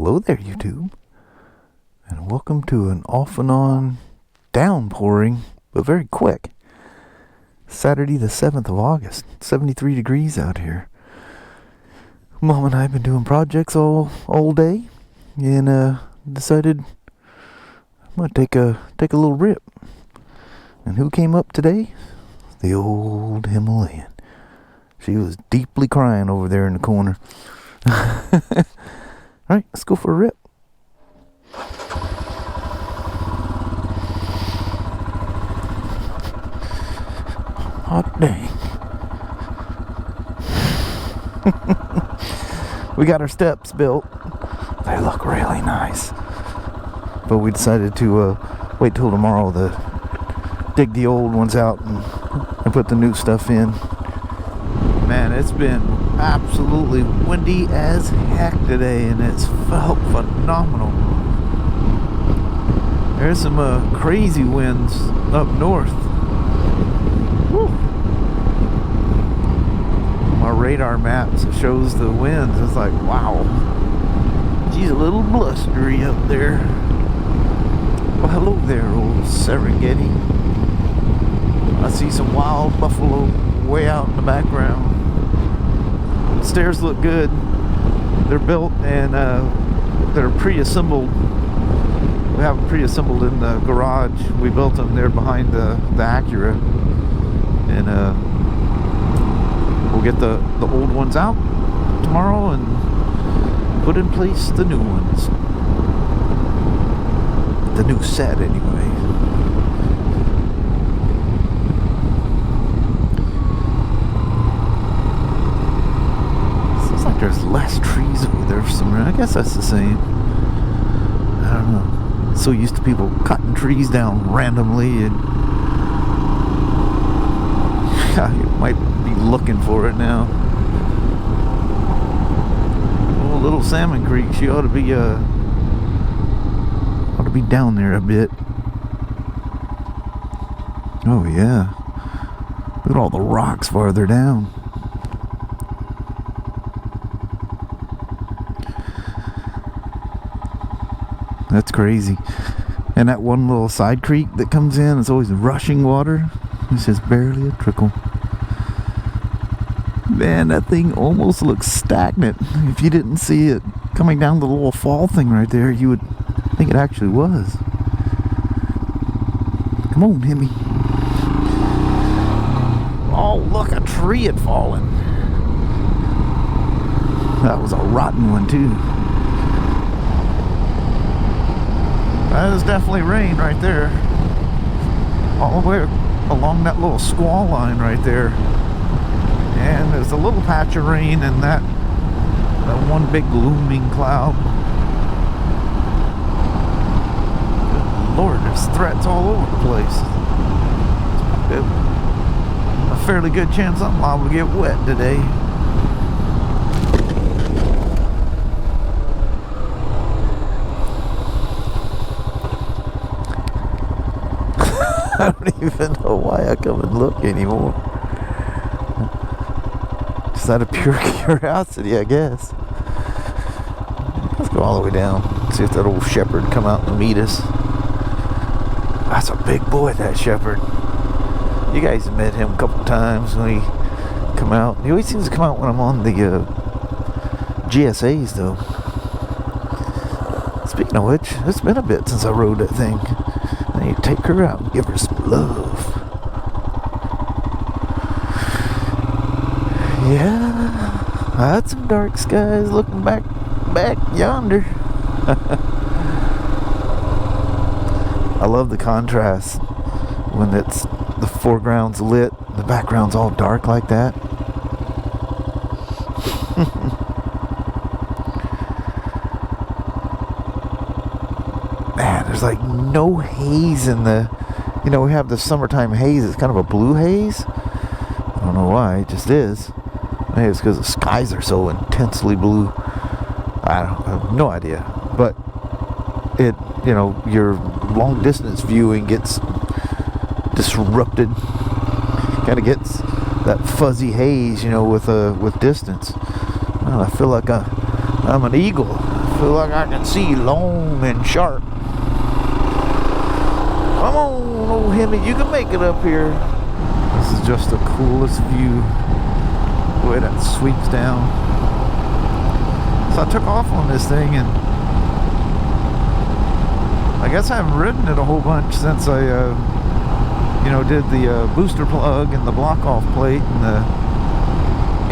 Hello there, YouTube, and welcome to an off and on downpouring, but very quick, Saturday the 7th of August, 73 degrees out here. Mom and I have been doing projects all day, and decided I'm going to take a little rip. And who came up today? The old Himalayan. She was deeply crying over there in the corner. Alright, let's go for a rip. Hot dang. We got our steps built. They look really nice. But we decided to wait till tomorrow to dig the old ones out and put the new stuff in. Man, it's been absolutely windy as heck today, and it's felt phenomenal. There's some crazy winds up north. Woo. My radar maps shows the winds. It's like, wow. Geez, a little blustery up there. Well, hello there, old Serengeti. I see some wild buffalo way out in the background. The stairs look good. They're built and they're pre-assembled. We have them pre-assembled in the garage. We built them there behind the Acura, and we'll get the old ones out tomorrow and put in place the new ones. The new set, anyway. Seems like there's less trees over there for some reason. I guess that's the same. I don't know. So used to people cutting trees down randomly, and you might be looking for it now. Oh, little Salmon Creek. She ought to be down there a bit. Oh yeah. Look at all the rocks farther down. That's crazy. And that one little side creek that comes in, it's always rushing water. It's just barely a trickle. Man, that thing almost looks stagnant. If you didn't see it coming down the little fall thing right there, you would think it actually was. Come on, Himy. Oh, look, a tree had fallen. That was a rotten one, too. That is definitely rain right there. All the way along that little squall line right there. And there's a little patch of rain and that one big looming cloud. Good Lord, there's threats all over the place. A fairly good chance I'm liable to get wet today. I don't even know why I come and look anymore. Just out of pure curiosity, I guess. Let's go all the way down. See if that old shepherd come out and meet us. That's a big boy, that shepherd. You guys have met him a couple times when he come out. He always seems to come out when I'm on the GSAs, though. Speaking of which, it's been a bit since I rode that thing. I need to take her out and give her some love. Yeah, I had some dark skies looking back yonder. I love the contrast when it's the foreground's lit, the background's all dark like that. Man, there's like no haze in the, you know, we have the summertime haze. It's kind of a blue haze. I don't know why, it just is. Maybe it's because the skies are so intensely blue. I have no idea. But it, you know, your long distance viewing gets disrupted. Kind of gets that fuzzy haze, you know, with distance. Well, I feel like I'm an eagle. I Feel like I can see long and sharp. Come on, old Himy, you can make it up here. This is just the coolest view. The way that sweeps down. So I took off on this thing, and I guess I haven't ridden it a whole bunch since I, you know, did the booster plug and the block off plate and the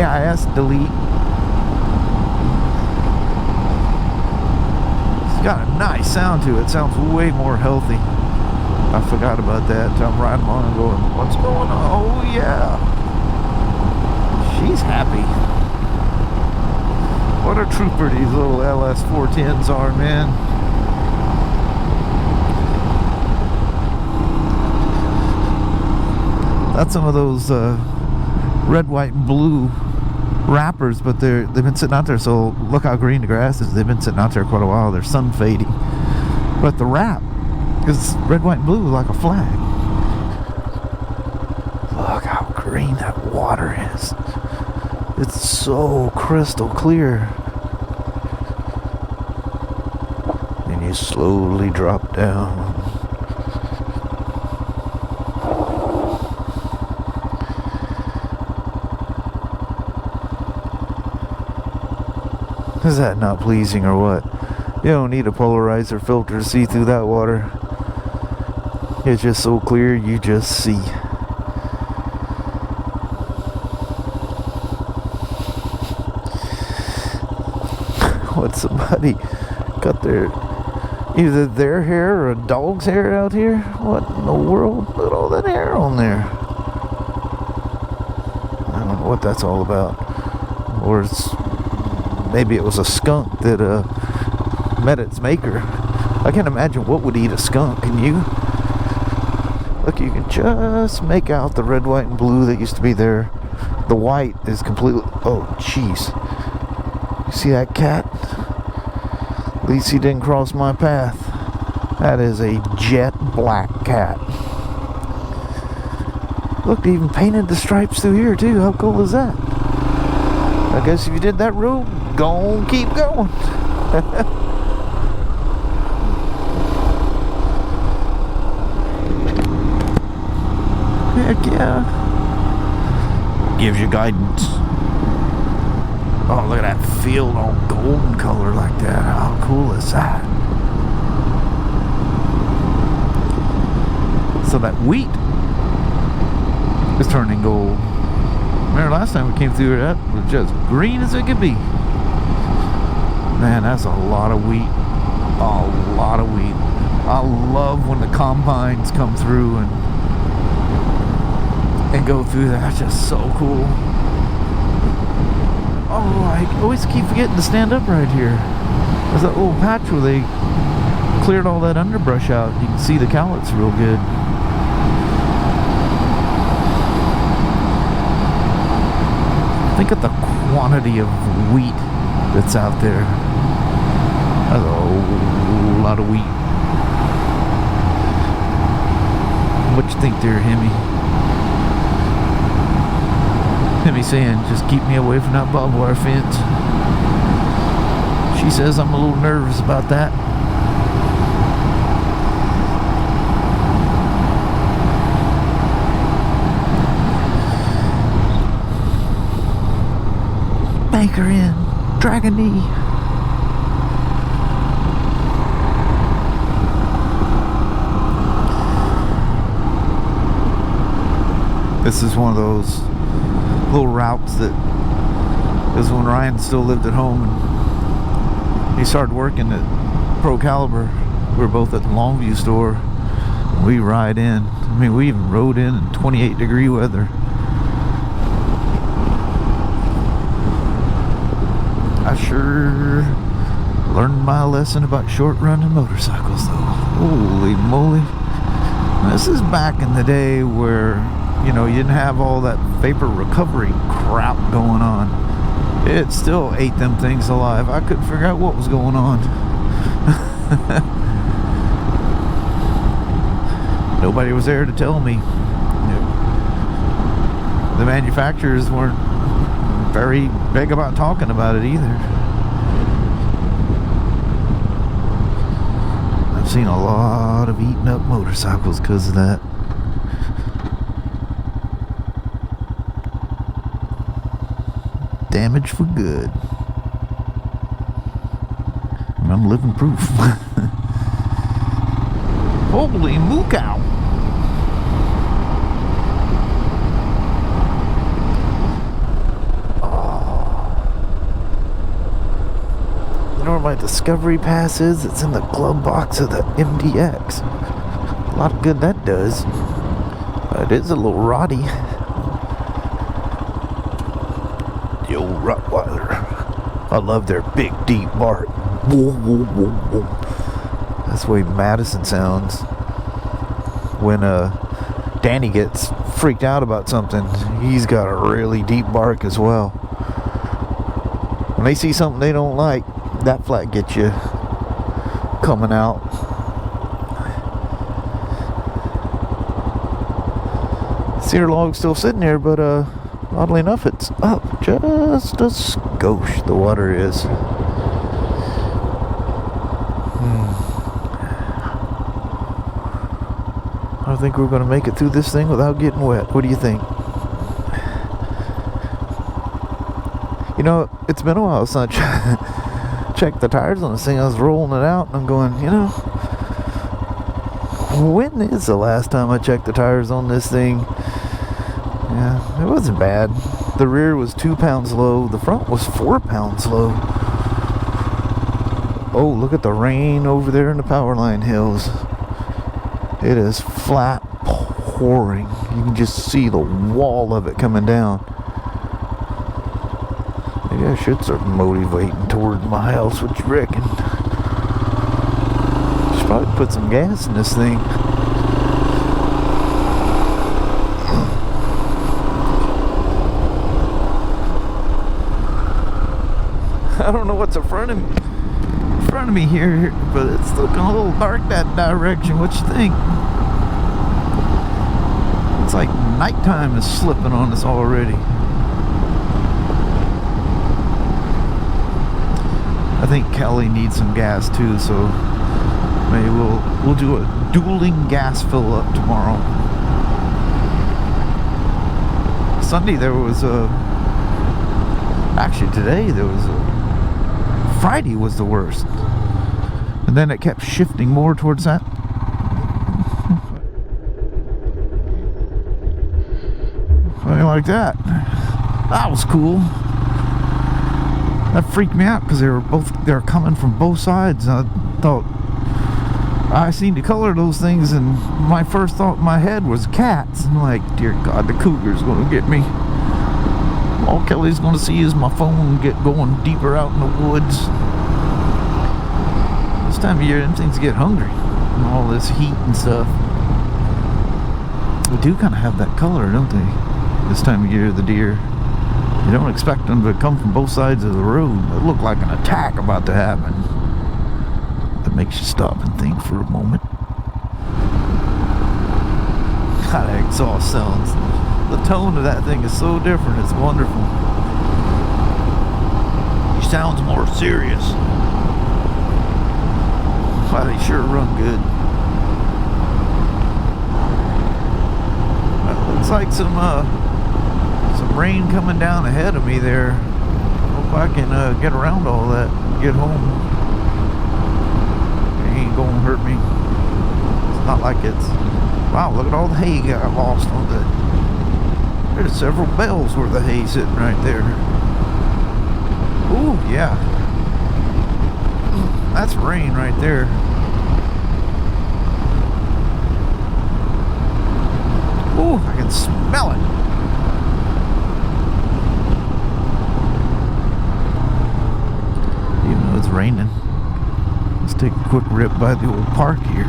AIS delete. It's got a nice sound to it. Sounds way more healthy. I forgot about that. I'm riding along and going, what's going on? Oh yeah. She's happy. What a trooper these little LS 410s are, man. That's some of those red, white, and blue wrappers, but they've been sitting out there, so look how green the grass is. They've been sitting out there quite a while. They're sun fading. But the wrap is red, white, and blue like a flag. Look how green that water is. It's so crystal clear. And you slowly drop down. Is that not pleasing or what? You don't need a polarizer filter to see through that water. It's just so clear you just see. What, somebody got either their hair or a dog's hair out here? What in the world? Put all that hair on there. I don't know what that's all about. Or maybe it was a skunk that met its maker. I can't imagine what would eat a skunk. Can you? Look, you can just make out the red, white, and blue that used to be there. The white is completely... Oh, jeez. You see that cat? At least he didn't cross my path. That is a jet black cat. Look, they even painted the stripes through here, too. How cool is that? I guess if you did that road, go on, keep going. Heck yeah. Gives you guidance. Oh, look at that field all golden color like that. How cool is that? So that wheat is turning gold. Remember last time we came through, that was just green as it could be. Man, that's a lot of wheat. A lot of wheat. I love when the combines come through and go through that. That's just so cool. Oh, I always keep forgetting to stand up right here. There's that little patch where they cleared all that underbrush out. You can see the cowlets real good. Think of the quantity of wheat that's out there. That's a whole lot of wheat. What you think there, Himy? Himy saying, just keep me away from that barbed wire fence. She says I'm a little nervous about that. Bank her in. Drag a knee. This is one of those little routes that is when Ryan still lived at home and he started working at Pro Caliber. We were both at the Longview store. We ride in. I mean, we even rode in 28-degree weather. I sure learned my lesson about short-running motorcycles, though. Holy moly. This is back in the day where, you know, you didn't have all that vapor recovery crap going on. It still ate them things alive. I couldn't figure out what was going on. Nobody was there to tell me. The manufacturers weren't very big about talking about it either. I've seen a lot of eaten up motorcycles because of that. Damage for good. And I'm living proof. Holy moocow! You know where my Discovery Pass is? It's in the glove box of the MDX. A lot of good that does. But it is a little rotty. The old Rottweiler. I love their big, deep bark. Whoa, whoa, whoa, whoa. That's the way Madison sounds when Danny gets freaked out about something. He's got a really deep bark as well. When they see something they don't like, that flat gets you coming out. Cedar log's still sitting there, but oddly enough, it's up just a skosh. The water is. I don't think we're going to make it through this thing without getting wet. What do you think? You know, it's been a while since I checked the tires on this thing. I was rolling it out and I'm going, you know, when is the last time I checked the tires on this thing? Yeah, it wasn't bad. The rear was 2 pounds low. The front was 4 pounds low. Oh, look at the rain over there in the Powerline Hills. It is flat pouring. You can just see the wall of it coming down. Maybe I should start motivating toward my house. What you reckon? Should probably put some gas in this thing. I don't know what's in front of me here, but it's looking a little dark that direction. What you think? It's like nighttime is slipping on us already. I think Kelly needs some gas too, so maybe we'll do a dueling gas fill up tomorrow. Sunday there was actually today there was Friday was the worst. And then it kept shifting more towards that. Something like that. That was cool. That freaked me out because they were coming from both sides. I thought I seen the color of those things, and my first thought in my head was cats. I'm like, dear God, the cougar's gonna get me. All Kelly's gonna see is my phone get going deeper out in the woods. This time of year, them things get hungry. And all this heat and stuff. They do kind of have that color, don't they? This time of year, the deer. You don't expect them to come from both sides of the road. It looked like an attack about to happen. That makes you stop and think for a moment. God, that exhaust sounds. The tone of that thing is so different. It's wonderful. He sounds more serious. Wow, they sure run good. Well, looks like some rain coming down ahead of me there. Hope I can get around all that and get home. It ain't gonna hurt me. It's not like it's... Wow, look at all the hay got lost on the... There's several bales worth of hay sitting right there. Ooh, yeah. That's rain right there. Ooh, I can smell it. Even though it's raining. Let's take a quick rip by the old park here.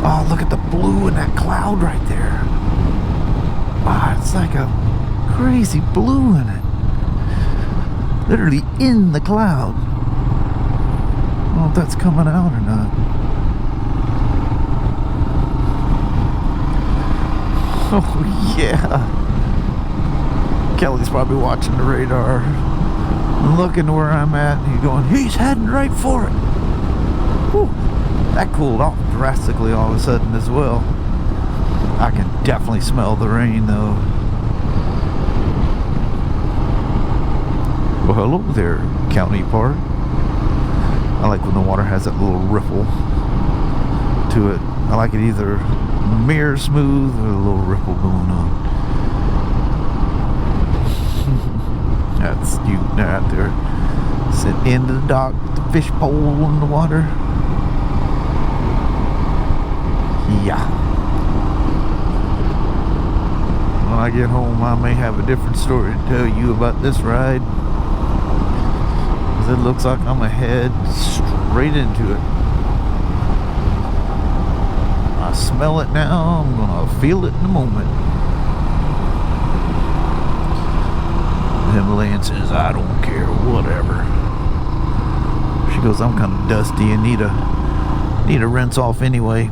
Oh, look at the blue in that cloud right there. Wow, it's like a crazy blue in it. Literally in the cloud. I don't know if that's coming out or not. Oh, yeah. Kelly's probably watching the radar and looking where I'm at, and he's going, he's heading right for it. Whew, that cooled off drastically all of a sudden as well. I can definitely smell the rain though. Well, hello there, County Park. I like when the water has that little ripple to it. I like it either mirror smooth or a little ripple going on. That's you out there. Sitting into the dock with the fish pole in the water. Yeah. When I get home, I may have a different story to tell you about this ride. Because it looks like I'm head straight into it. I smell it now, I'm gonna feel it in a moment. The Himalayan says, I don't care, whatever. She goes, I'm kind of dusty and need a rinse off anyway.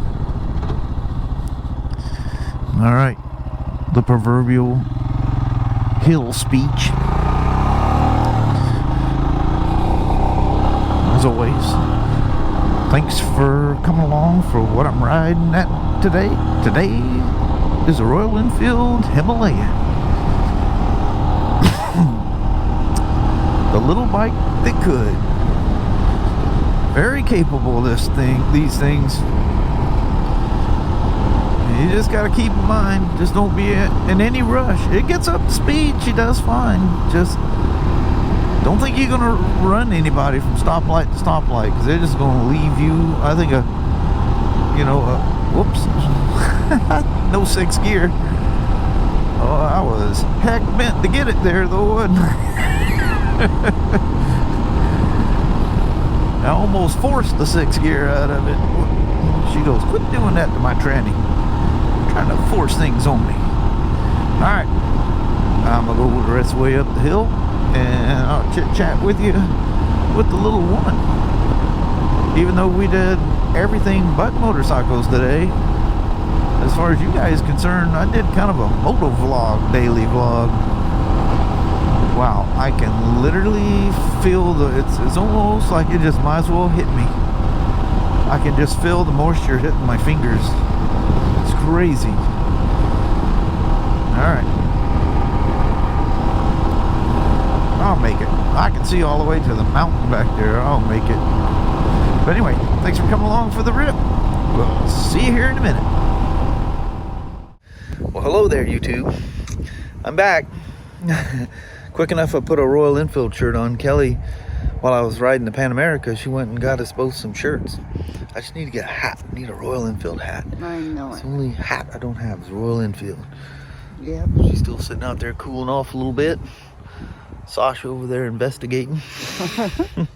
Alright, the proverbial hill speech. As always, thanks for coming along for what I'm riding at today. Today is a Royal Enfield Himalayan. The little bike that could. Very capable, these things. You just gotta keep in mind, just don't be in any rush. It gets up to speed, she does fine. Just don't think you're gonna run anybody from stoplight to stoplight, because they're just gonna leave you. I think whoops, no 6th gear. Oh, I was heck bent to get it there though, wasn't I? I almost forced the 6th gear out of it. She goes, quit doing that to my tranny. Trying to force things on me. Alright, I'm gonna go the rest of the way up the hill and I'll chit chat with you with the little one. Even though we did everything but motorcycles today, as far as you guys are concerned, I did kind of a moto vlog, daily vlog. Wow, I can literally feel it's almost like it just might as well hit me. I can just feel the moisture hitting my fingers. It's crazy. Alright. I'll make it. I can see all the way to the mountain back there. I'll make it. But anyway, thanks for coming along for the rip. We'll see you here in a minute. Well, hello there, YouTube. I'm back. Quick enough, I put a Royal Enfield shirt on. Kelly, while I was riding the Pan America, she went and got us both some shirts. I just need to get a hat. I need a Royal Enfield hat. I know it's the only hat I don't have is Royal Enfield. Yeah. She's still sitting out there cooling off a little bit. Sasha over there investigating. But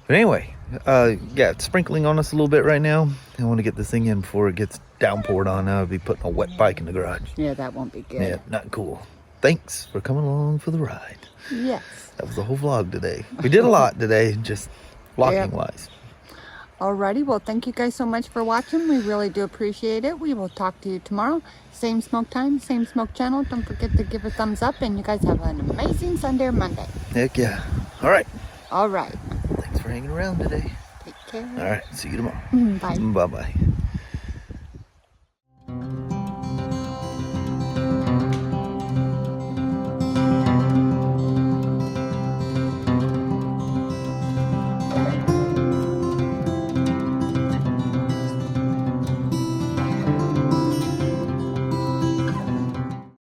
anyway, yeah, it's sprinkling on us a little bit right now. I want to get this thing in before it gets downpoured on. I'll be putting a wet bike in the garage. Yeah, that won't be good. Yeah, not cool. Thanks for coming along for the ride. Yes. That was the whole vlog today. We did a lot today, just vlogging wise. Alrighty, well, thank you guys so much for watching. We really do appreciate it. We will talk to you tomorrow. Same smoke time, same smoke channel. Don't forget to give a thumbs up, and you guys have an amazing Sunday or Monday. Heck yeah. Alright. Alright. Thanks for hanging around today. Take care. Alright, see you tomorrow. Bye. Bye-bye.